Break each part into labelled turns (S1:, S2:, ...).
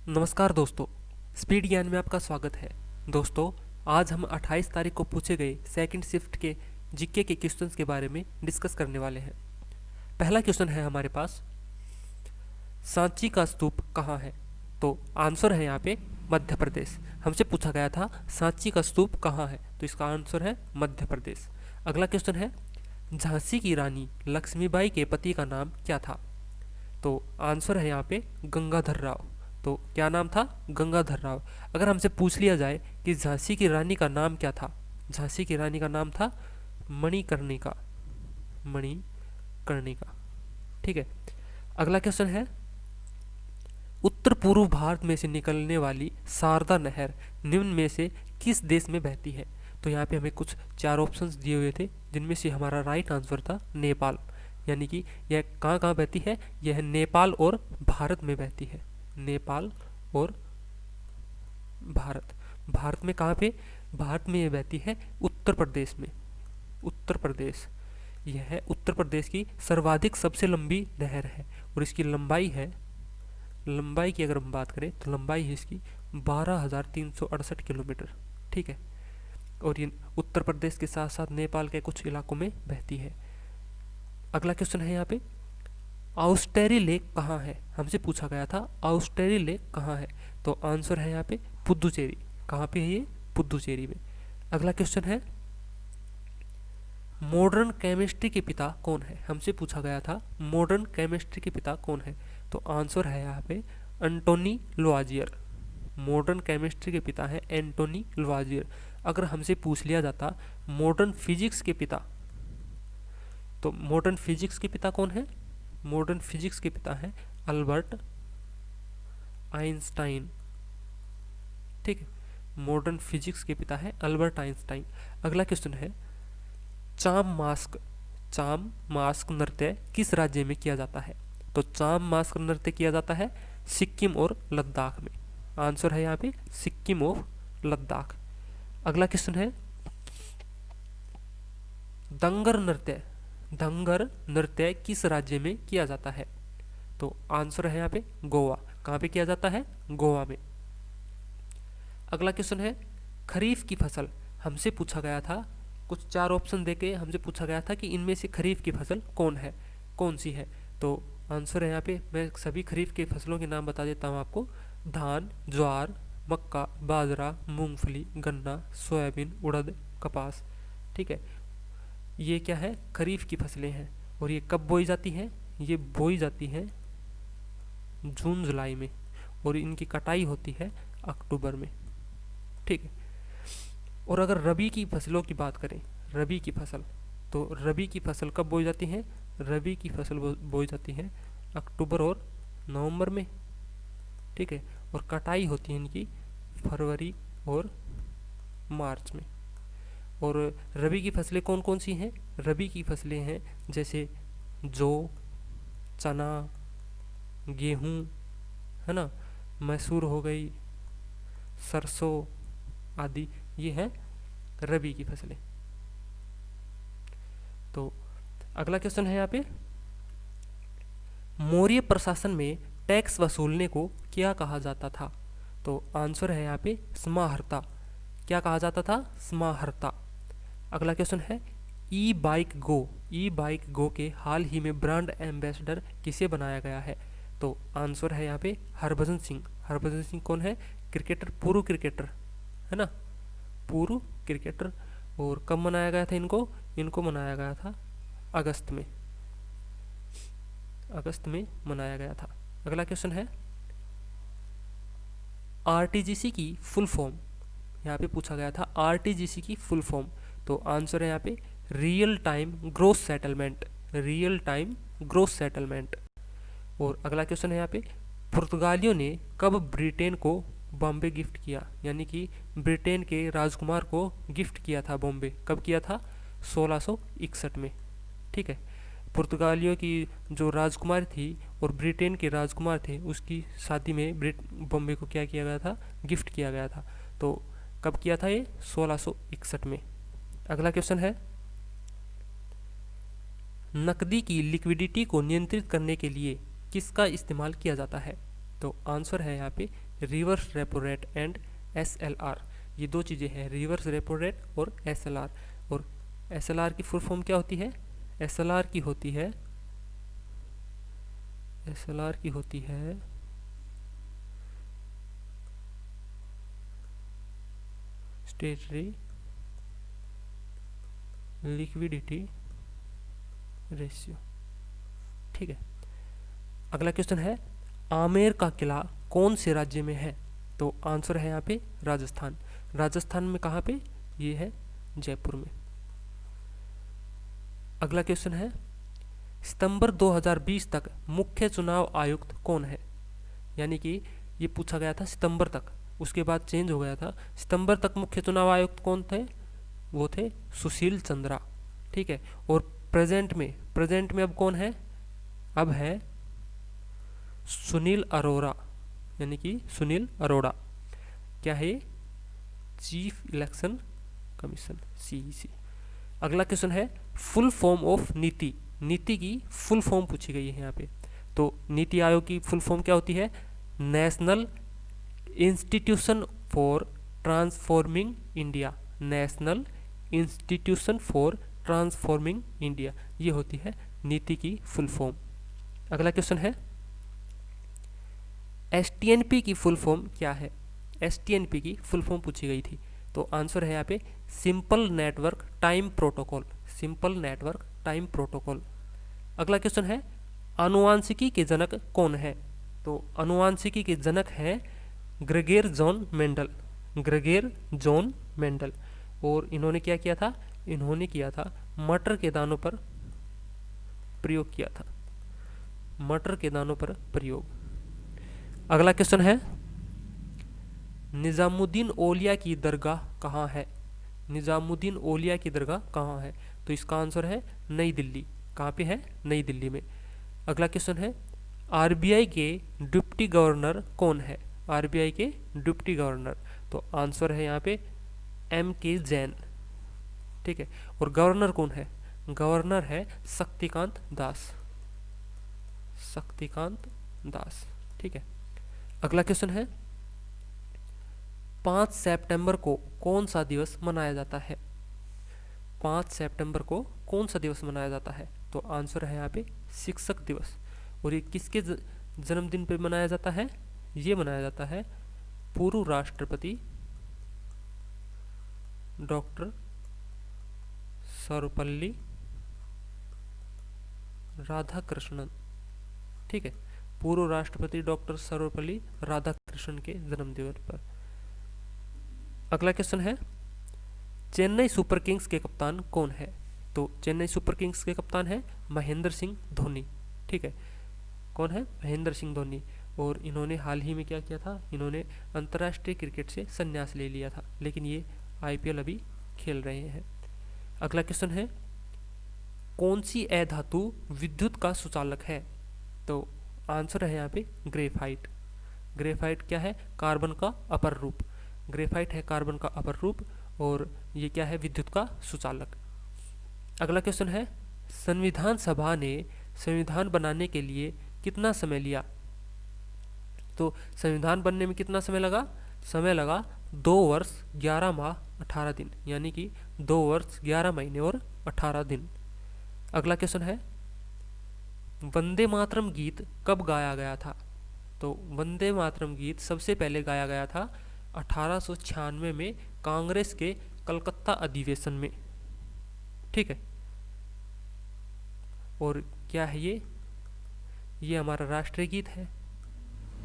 S1: नमस्कार दोस्तों, स्पीड ज्ञान में आपका स्वागत है। दोस्तों, आज हम 28 तारीख को पूछे गए सेकंड शिफ्ट के जीके के क्वेश्चंस के बारे में डिस्कस करने वाले हैं। पहला क्वेश्चन है हमारे पास, सांची का स्तूप कहाँ है? तो आंसर है यहाँ पे मध्य प्रदेश। हमसे पूछा गया था सांची का स्तूप कहाँ है, तो इसका आंसर है मध्य प्रदेश। अगला क्वेश्चन है, झांसी की रानी लक्ष्मीबाई के पति का नाम क्या था? तो आंसर है यहाँ पे गंगाधर राव। तो क्या नाम था? गंगाधर राव। अगर हमसे पूछ लिया जाए कि झांसी की रानी का नाम क्या था, झांसी की रानी का नाम था मणिकर्णिका। मणिकर्णिका, ठीक है। अगला क्वेश्चन है, उत्तर पूर्व भारत में से निकलने वाली शारदा नहर निम्न में से किस देश में बहती है? तो यहाँ पे हमें कुछ चार ऑप्शंस दिए हुए थे, जिनमें से हमारा राइट आंसर था नेपाल। यानी कि यह कहाँ कहाँ बहती है? यह नेपाल और भारत में बहती है। नेपाल और भारत। भारत में कहाँ पे? भारत में यह बहती है उत्तर प्रदेश में। उत्तर प्रदेश, यह है उत्तर प्रदेश की सर्वाधिक सबसे लंबी नहर है और इसकी लंबाई की अगर हम बात करें तो लंबाई है इसकी 12,368 किलोमीटर, ठीक है। और ये उत्तर प्रदेश के साथ साथ नेपाल के कुछ इलाकों में बहती है। अगला क्वेश्चन है यहाँ पे, ऑस्टेरी लेक कहाँ है? हमसे पूछा गया था ऑस्टेरी लेक कहाँ है, तो आंसर है यहाँ पे पुदुचेरी। कहाँ पे है ये? पुदुचेरी में। अगला क्वेश्चन है, मॉडर्न केमिस्ट्री के पिता कौन है? हमसे पूछा गया था मॉडर्न केमिस्ट्री के पिता कौन है, तो आंसर है यहाँ पे एंटोनी लुआजियर। मॉडर्न केमिस्ट्री के पिता है एंटोनी लुआजियर। अगर हमसे पूछ लिया जाता मॉडर्न फिजिक्स के पिता, तो मॉडर्न फिजिक्स के पिता कौन है? मॉडर्न फिजिक्स के पिता है अल्बर्ट आइंस्टाइन, ठीक है। मॉडर्न फिजिक्स के पिता है अल्बर्ट आइंस्टाइन। अगला क्वेश्चन है, चाम मास्क नृत्य किस राज्य में किया जाता है? तो चाम मास्क नृत्य किया जाता है सिक्किम और लद्दाख में। आंसर है यहाँ पे सिक्किम और लद्दाख। अगला क्वेश्चन है, दंगर नृत्य किस राज्य में किया जाता है? तो आंसर है यहाँ पे गोवा। कहाँ पे किया जाता है? गोवा में। अगला क्वेश्चन है, खरीफ की फसल हमसे पूछा गया था, कुछ चार ऑप्शन देके हमसे पूछा गया था कि इनमें से खरीफ की फसल कौन सी है? तो आंसर है यहाँ पे, मैं सभी खरीफ के फसलों के नाम बता देता हूँ आपको। धान, ज्वार, मक्का, बाजरा, मूंगफली, गन्ना, सोयाबीन, उड़द, कपास, ठीक है। ये क्या है? खरीफ की फसलें हैं। और ये कब बोई जाती हैं? ये बोई जाती हैं जून जुलाई में और इनकी कटाई होती है अक्टूबर में, ठीक है। और अगर रबी की फसलों की बात करें, रबी की फसल, तो रबी की फसल कब बोई जाती है? रबी की फसल बोई जाती है अक्टूबर और नवंबर में, ठीक है। और कटाई होती है इनकी फरवरी और मार्च में। और रबी की फसलें कौन कौन सी हैं? रबी की फसलें हैं जैसे जौ, चना, गेहूँ, है ना, मैसूर हो गई, सरसों आदि, ये हैं रबी की फसलें। तो अगला क्वेश्चन है यहाँ पे, मौर्य प्रशासन में टैक्स वसूलने को क्या कहा जाता था? तो आंसर है यहाँ पे समाहर्ता। क्या कहा जाता था? समाहर्ता। अगला क्वेश्चन है, ई बाइक गो के हाल ही में ब्रांड एम्बेसडर किसे बनाया गया है? तो आंसर है यहाँ पे हरभजन सिंह। हरभजन सिंह कौन है? क्रिकेटर, पूर्व क्रिकेटर, है ना, पूर्व क्रिकेटर। और कब मनाया गया था इनको मनाया गया था अगस्त में मनाया गया था। अगला क्वेश्चन है, आरटीजीसी की फुल फॉर्म, यहाँ पे पूछा गया था आरटीजीसी की फुल फॉर्म। तो आंसर है यहाँ पे real time gross settlement. Real time gross settlement. और अगला क्वेश्चन है यहाँ पे, पुर्तगालियों ने कब ब्रिटेन को बॉम्बे गिफ्ट किया? यानी कि ब्रिटेन के राजकुमार को गिफ्ट किया था बॉम्बे, कब किया था? 1661 में, ठीक है। पुर्तगालियों की जो राजकुमार थी और ब्रिटेन के राजकुमार थे, उसकी शादी में बॉम्बे को क्या किया गया था? गिफ्ट किया गया था। तो कब किया था ये? 1661 में। अगला क्वेश्चन है, नकदी की लिक्विडिटी को नियंत्रित करने के लिए किसका इस्तेमाल किया जाता है? तो आंसर है यहाँ पे reverse repo rate and SLR, ये दो चीज़ें हैं, रिवर्स रेपो रेट और SLR। और SLR की फुल फॉर्म क्या होती है? SLR की होती है स्टेटरी लिक्विडिटी रेशियो। ठीक है, अगला क्वेश्चन है आमेर का किला कौन से राज्य में है? तो आंसर है यहाँ पे राजस्थान। राजस्थान में कहाँ पे? ये है जयपुर में। अगला क्वेश्चन है सितंबर 2020 तक मुख्य चुनाव आयुक्त कौन है? यानी कि ये पूछा गया था सितंबर तक, उसके बाद चेंज हो गया था। सितंबर तक मुख्य चुनाव आयुक्त कौन थे? वो थे सुशील चंद्रा। ठीक है, और प्रेजेंट में अब कौन है? अब है सुनील अरोड़ा, यानी कि सुनील अरोड़ा। क्या है? Chief election commission, CEC। अगला क्वेश्चन है फुल फॉर्म ऑफ नीति। नीति की फुल फॉर्म पूछी गई है यहाँ पे। तो नीति आयोग की फुल फॉर्म क्या होती है? National institution for transforming India. National institution for transforming India, ये होती है नीति की फुल फॉर्म। अगला क्वेश्चन है STNP की फुल फॉर्म क्या है? STNP की फुल फॉर्म पूछी गई थी। तो आंसर है यहाँ पे simple network time protocol. Simple network time protocol. अगला क्वेश्चन है आनुवांशिकी के जनक कौन है? तो आनुवांशिकी के जनक हैं Gregor John Mendel. Gregor John Mendel. और इन्होंने क्या किया था? इन्होंने किया था मटर के दानों पर प्रयोग किया था। मटर के दानों पर प्रयोग। अगला क्वेश्चन है निजामुद्दीन औलिया की दरगाह कहाँ है? निजामुद्दीन औलिया की दरगाह कहाँ है? तो इसका आंसर है नई दिल्ली। कहाँ पे है? नई दिल्ली में। अगला क्वेश्चन है RBI के डिप्टी गवर्नर कौन है? RBI के डिप्टी गवर्नर, तो आंसर है यहाँ पे MK जैन। ठीक है, और गवर्नर कौन है? गवर्नर है शक्तिकांत दास। शक्तिकांत दास। ठीक है, अगला क्वेश्चन है 5 सितंबर को कौन सा दिवस मनाया जाता है? 5 सितंबर को कौन सा दिवस मनाया जाता है? तो आंसर है यहाँ पे शिक्षक दिवस। और ये किसके जन्मदिन पे मनाया जाता है? ये मनाया जाता है पूर्व राष्ट्रपति डॉक्टर सर्वपल्ली राधाकृष्णन। ठीक है, पूर्व राष्ट्रपति डॉक्टर सर्वपल्ली राधाकृष्णन के जन्मदिन पर। अगला क्वेश्चन है चेन्नई सुपर किंग्स के कप्तान कौन है? तो चेन्नई सुपर किंग्स के कप्तान है महेंद्र सिंह धोनी। ठीक है, कौन है? महेंद्र सिंह धोनी। और इन्होंने हाल ही में क्या किया था? इन्होंने अंतर्राष्ट्रीय क्रिकेट से संन्यास ले लिया था, लेकिन ये IPL अभी खेल रहे हैं। अगला क्वेश्चन है कौन सी अधातु विद्युत का सुचालक है? तो आंसर है यहाँ पे ग्रेफाइट। ग्रेफाइट क्या है? कार्बन का अपर रूप। ग्रेफाइट है कार्बन का अपर रूप, और ये क्या है? विद्युत का सुचालक। अगला क्वेश्चन है संविधान सभा ने संविधान बनाने के लिए कितना समय लिया? तो संविधान बनने में कितना समय लगा? समय लगा 2 वर्ष 11 माह 18 दिन, यानी कि 2 वर्ष 11 महीने और 18 दिन। अगला क्वेश्चन है वंदे मातरम गीत कब गाया गया था? तो वंदे मातरम गीत सबसे पहले गाया गया था 1896 में कांग्रेस के कलकत्ता अधिवेशन में। ठीक है, और क्या है ये हमारा राष्ट्रीय गीत है।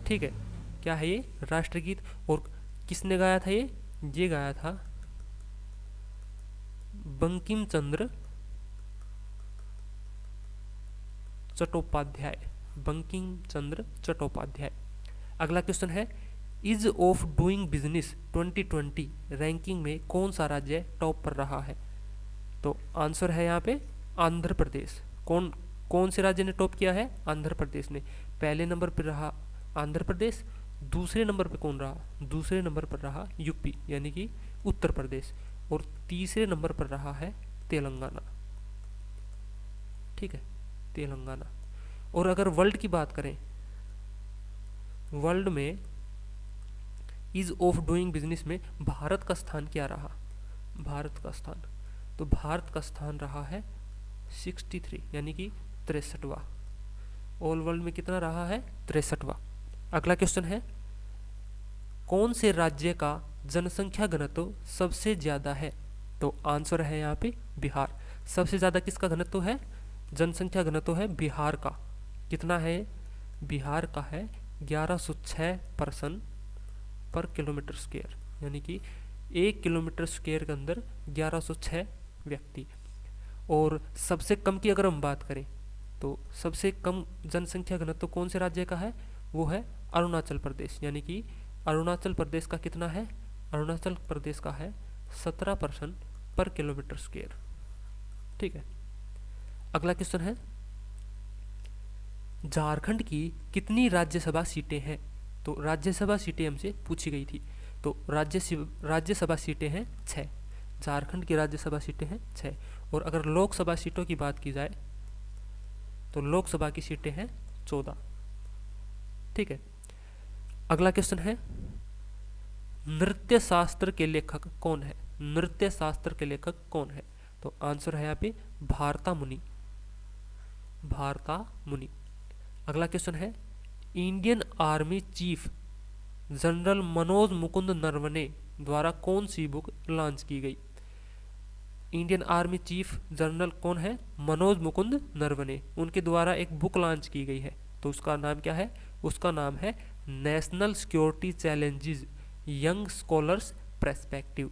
S1: ठीक है, क्या है ये? राष्ट्रीय गीत। और किसने गाया था ये गाया था बंकिम चंद्र चट्टोपाध्याय। बंकिम चंद्र चट्टोपाध्याय। अगला क्वेश्चन है is of doing business 2020 ranking में कौन सा राज्य टॉप पर रहा है? तो आंसर है यहाँ पे आंध्र प्रदेश। कौन से राज्य ने टॉप किया है? आंध्र प्रदेश ने। पहले नंबर पर रहा आंध्र प्रदेश। दूसरे नंबर पे कौन रहा? दूसरे नंबर पर रहा UP यानी कि उत्तर प्रदेश। और तीसरे नंबर पर रहा है तेलंगाना। ठीक है, तेलंगाना। और अगर वर्ल्ड की बात करें, वर्ल्ड में ईज ऑफ डूइंग बिजनेस में भारत का स्थान क्या रहा? भारत का स्थान, तो भारत का स्थान रहा है 63 यानी कि 63वां। ऑल वर्ल्ड में कितना रहा है? 63वां। अगला क्वेश्चन है, कौन से राज्य का जनसंख्या घनत्व सबसे ज़्यादा है? तो आंसर है यहाँ पे बिहार। सबसे ज़्यादा किसका घनत्व है? जनसंख्या घनत्व है बिहार का। कितना है? बिहार का है 1106 पर्सन पर किलोमीटर स्क्वायर, यानी कि 1 किलोमीटर स्क्वायर के अंदर 1106 व्यक्ति। और सबसे कम की अगर हम बात करें तो सबसे कम जनसंख्या घनत्व कौन से राज्य का है? वो है अरुणाचल प्रदेश, यानी कि अरुणाचल प्रदेश का कितना है? अरुणाचल प्रदेश का है 17 पर्सन पर किलोमीटर स्क्वायर। ठीक है। अगला क्वेश्चन है, झारखंड की कितनी राज्यसभा सीटें हैं? तो राज्यसभा सीटें हमसे पूछी गई थी, तो राज्यसभा सीटें हैं 6। झारखंड की राज्यसभा सीटें हैं 6। और अगर लोकसभा सीटों की बात की जाए तो लोकसभा की सीटें हैं 14। ठीक है। अगला क्वेश्चन है, नृत्य शास्त्र के लेखक कौन है? नृत्य शास्त्र के लेखक कौन है? तो आंसर है यहाँ पे भारता मुनि। भारता मुनि। अगला क्वेश्चन है, Indian army chief general Manoj Mukund Naravane द्वारा कौन सी बुक लॉन्च की गई? इंडियन आर्मी चीफ जनरल कौन है? मनोज मुकुंद नरवणे। उनके द्वारा एक बुक लॉन्च की गई है, तो उसका नाम क्या है? उसका नाम है national security challenges young scholars perspective.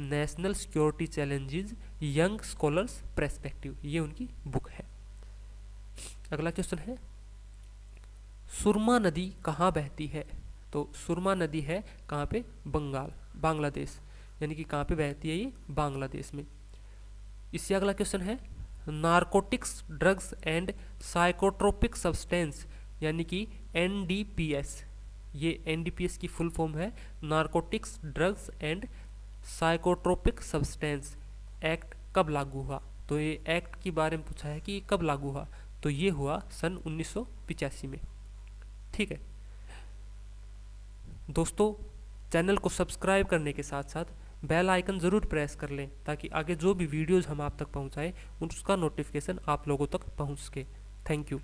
S1: National security challenges young scholars perspective, ये उनकी बुक है। अगला क्वेश्चन है, सुरमा नदी कहाँ बहती है? तो सुरमा नदी है कहाँ पे? बांग्लादेश, यानी कि कहाँ पे बहती है ये? बांग्लादेश में। इससे अगला क्वेश्चन है, narcotics drugs and psychotropic substance यानी कि NDPS, ये NDPS की फुल फॉर्म है narcotics drugs and psychotropic substance act कब लागू हुआ? तो ये एक्ट के बारे में पूछा है कि कब लागू हुआ, तो ये हुआ सन 1985 में। ठीक है दोस्तों, चैनल को सब्सक्राइब करने के साथ साथ बेल आइकन ज़रूर प्रेस कर लें ताकि आगे जो भी वीडियोज़ हम आप तक पहुंचाएं उसका नोटिफिकेशन आप लोगों तक पहुंच सके। Thank you.